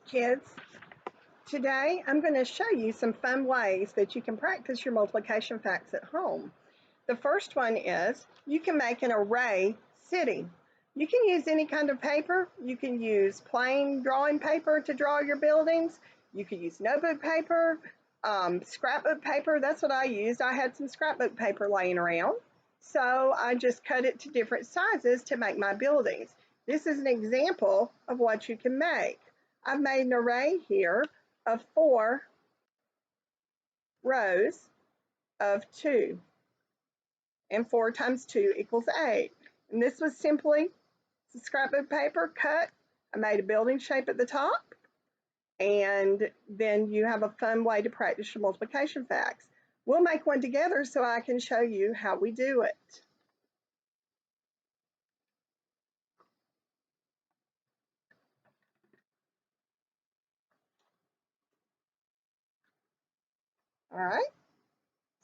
kids. Today I'm going to show you some fun ways that you can practice your multiplication facts at home. The first one is you can make an array city. You can use any kind of paper. You can use plain drawing paper to draw your buildings. You can use notebook paper, scrapbook paper. That's what I used. I had some scrapbook paper laying around. So I just cut it to different sizes to make my buildings. This is an example of what you can make. I've made an array here of 4 rows of 2. And 4 times 2 equals 8. And this was simply scrapbook paper cut. I made a building shape at the top. And then you have a fun way to practice your multiplication facts. We'll make one together so I can show you how we do it. All right.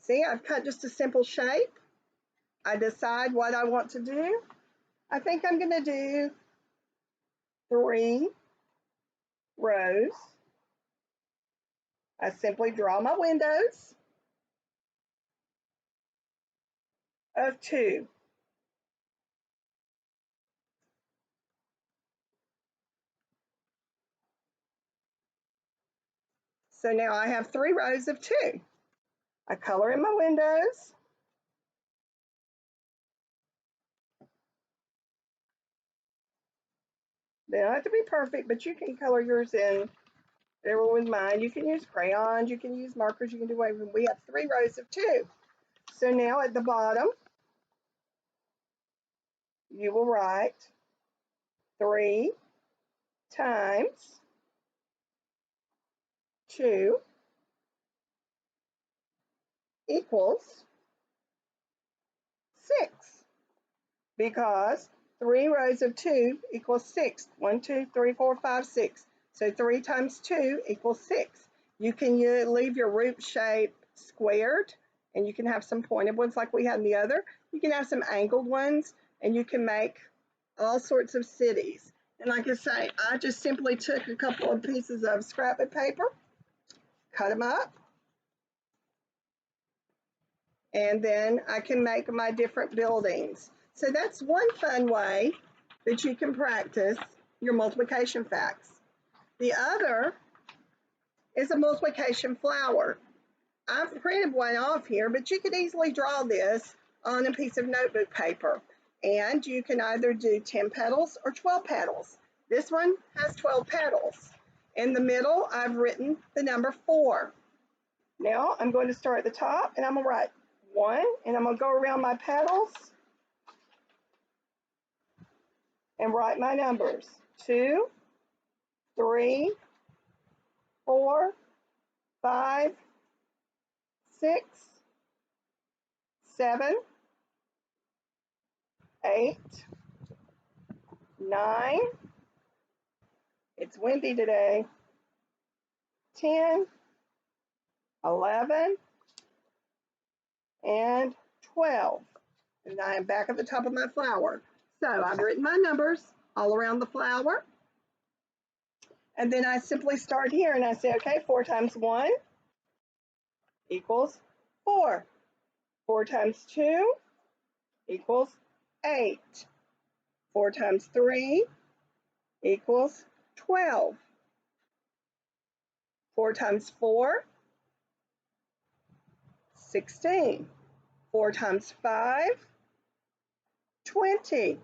See, I've cut just a simple shape. I decide what I want to do. I think I'm going to do 3 rows. I simply draw my windows of 2. So now I have 3 rows of 2. I color in my windows. They don't have to be perfect, but you can color yours in. Whatever with mine. You can use crayons, you can use markers, you can do whatever. We have 3 rows of 2. So now at the bottom, you will write 3 times 2 equals 6, because 3 rows of 2 equals 6. 1, 2, 3, 4, 5, 6. So 3 times 2 equals 6. You can leave your root shape squared, and you can have some pointed ones like we had in the other. You can have some angled ones, and you can make all sorts of cities. And like I say, I just simply took a couple of pieces of scrapbook paper, cut them up, and then I can make my different buildings. So that's one fun way that you can practice your multiplication facts. The other is a multiplication flower. I've printed one off here, but you could easily draw this on a piece of notebook paper. And you can either do 10 petals or 12 petals. This one has 12 petals. In the middle, I've written the number 4. Now I'm going to start at the top, and I'm going to write 1, and I'm going to go around my petals and write my numbers. 2, 3, 4, 5, 6, 7, 8, 9. It's windy today. 10, 11, and 12. And I am back at the top of my flower. So I've written my numbers all around the flower. And then I simply start here and I say, okay, 4 times 1 equals 4. 4 times 2 equals 8. 4 times 3 equals 12. 4 times 4, 16. 4 times 5, 20.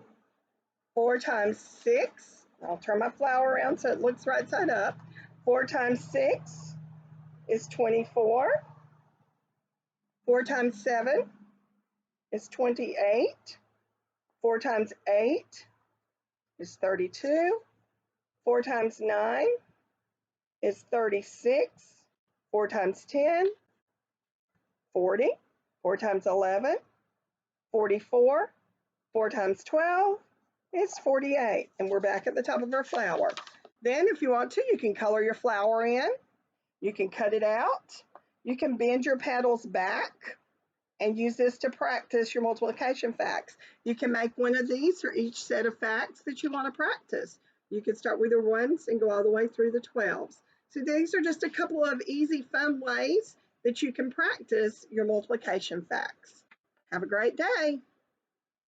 4 times 6, I'll turn my flower around so it looks right side up. 4 times 6 is 24. 4 times 7 is 28. 4 times 8 is 32. 4 times 9 is 36. 4 times 10, 40. 4 times 11, 44. 4 times 12 is 48. And we're back at the top of our flower. Then if you want to, you can color your flower in. You can cut it out. You can bend your petals back and use this to practice your multiplication facts. You can make one of these for each set of facts that you want to practice. You can start with your ones and go all the way through the 12s. So these are just a couple of easy, fun ways that you can practice your multiplication facts. Have a great day.